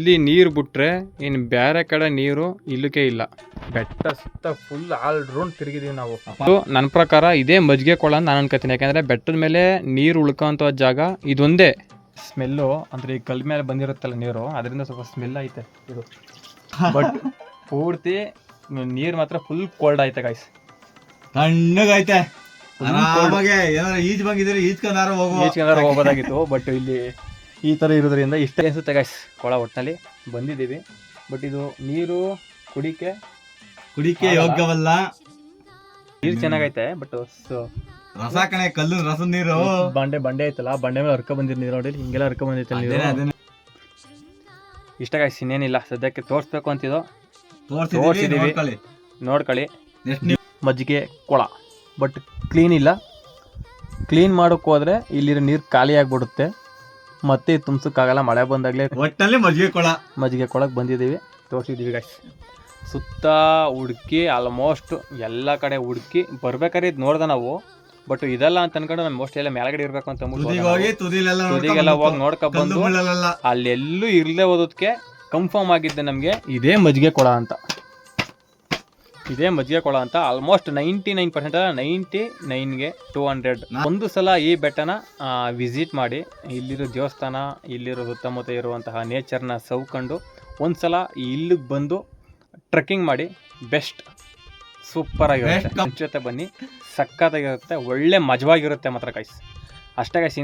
ಇಲ್ಲಿ ನೀರು ಬಿಟ್ರೆ ಇನ್ನು ಬೇರೆ ಕಡೆ ನೀರು ಇಲ್ಲಕ್ಕೆ ಇಲ್ಲ. ಬೆಟ್ಟ ಸುತ್ತ ಫುಲ್ ಆಲ್ ರೌಂಡ್ ತಿರುಗಿದೀವಿ ನಾವು. ನನ್ನ ಪ್ರಕಾರ ಇದೇ ಮಜ್ಜಿಗೆ ಕೊಳ ಅಂತ ನಾನು ಅನ್ಕೋತೀನಿ. ಯಾಕಂದ್ರೆ ಬೆಟ್ಟದ ಮೇಲೆ ನೀರು ಉಳ್ಕೋಂಥ ಜಾಗ ಇದೊಂದೇ. ಸ್ಮೆಲ್ಲು ಅಂದ್ರೆ ಈ ಕಲ್ ಮೇಲೆ ಬಂದಿರುತ್ತಲ್ಲ ನೀರು, ಅದರಿಂದ ಸ್ವಲ್ಪ ಸ್ಮೆಲ್ ಐತೆ ಇದು. ಬಟ್ ಪೂರ್ತಿ ನೀರು ಮಾತ್ರ ಫುಲ್ ಕೋಲ್ಡ್ ಐತೆ ಗಾಯ್ಸ್. ತಣ್ಣಗೈತೆ. ಈಜ್ಕೊಂಡಾರು ಹೋಗೋದಾಗಿತ್ತು. ಬಟ್ ಇಲ್ಲಿ ಈ ತರ ಇರೋದ್ರಿಂದ ಇಷ್ಟ ಅನ್ಸುತ್ತೆ ಗಾಯ್ಸ್. ಕೊಳ ಒಟ್ಟಿನಲ್ಲಿ ಬಂದಿದ್ದೀವಿ. ಬಟ್ ಇದು ನೀರು ಕುಡಿಕೆ ಯೋಗ್ಯವಲ್ಲ. ನೀರು ಚೆನ್ನಾಗೈತೆ. ಬಟ್ ರಸ ಕಣೆ, ಕಲ್ಲು ರಸ ನೀರು. ಬಂಡೆ ಐತಲ್ಲ, ಬಂಡೆ ಮೇಲೆ ಹರ್ಕ ಬಂದಿರ್ ನೀರು ನೋಡಿ, ಹಿಂಗೆಲ್ಲ ಹರ್ಕ ಬಂದೈತೆ ನೀರು. ಇಷ್ಟ ಗಾಯ್ಸ್, ಇನ್ನೇನಿಲ್ಲ ಸದ್ಯಕ್ಕೆ ತೋರಿಸ್ಬೇಕು ಅಂತಿದ್ದು ತೋರಿಸಿದೀವಿ. ನೋಡ್ಕೊಳ್ಳಿ. ಮಜ್ಜಿಗೆ ಕೊಳ ಬಟ್ ಕ್ಲೀನ್ ಇಲ್ಲ. ಕ್ಲೀನ್ ಮಾಡೋಕೆ ಹೋದ್ರೆ ಇಲ್ಲಿರೋ ನೀರು ಖಾಲಿ ಆಗ್ಬಿಡುತ್ತೆ. ಮತ್ತೆ ತುಂಬಿಸೋಕ್ಕಾಗಲ್ಲ. ಮಳೆ ಬಂದಾಗಲೇ ಒಟ್ಟಲ್ಲಿ ಮಜ್ಜಿಗೆ ಕೊಳಕ್ಕೆ ಬಂದಿದ್ದೀವಿ, ತೋರಿಸಿದ್ದೀವಿ ಗಾಯ್ಸ್. ಸುತ್ತ ಹುಡುಕಿ ಆಲ್ಮೋಸ್ಟ್ ಎಲ್ಲ ಕಡೆ ಹುಡುಕಿ ಬರ್ಬೇಕಾದ್ರೆ ಇದು ನೋಡ್ದೆ ನಾವು. ಬಟ್ ಇದೆಲ್ಲ ಅಂತ ಅನ್ಕೊಂಡು ನಾನು ಮೋಸ್ಟ್ ಎಲ್ಲ ಮೇಲ್ಗಡೆ ಇರಬೇಕು ಅಂತ ತುದಿಗೆಲ್ಲ ಹೋಗಿ ನೋಡ್ಕೊಬಂದು ಅಲ್ಲೆಲ್ಲೂ ಇರಲೇ ಹೋದಕ್ಕೆ ಕನ್ಫರ್ಮ್ ಆಗಿದ್ದೆ ನಮಗೆ ಇದೇ ಮಜ್ಜಿಗೆ ಕೊಳ ಅಂತ. ಆಲ್ಮೋಸ್ಟ್ 99% 99ಗೆ 200. ಒಂದು ಸಲ ಈ ಬೆಟ್ಟನ ವಿಸಿಟ್ ಮಾಡಿ ಇಲ್ಲಿರೋ ದೇವಸ್ಥಾನ, ಇಲ್ಲಿರೋ ಸುತ್ತಮುತ್ತ ಇರುವಂತಹ ನೇಚರ್ನ ಸವ್ಕೊಂಡು ಒಂದ್ಸಲ ಇಲ್ಲಿಗೆ ಬಂದು ಟ್ರೆಕ್ಕಿಂಗ್ ಮಾಡಿ. ಬೆಸ್ಟ್, ಸೂಪರ್ ಆಗಿರುತ್ತೆ. ಜೊತೆ ಬನ್ನಿ, ಸಕ್ಕತ್ತಾಗಿರುತ್ತೆ, ಒಳ್ಳೆ ಮಜವಾಗಿರುತ್ತೆ ಮಾತ್ರ ಗಾಯ್ಸ್. ಅಷ್ಟೇ ಗಾಯ್ಸ್.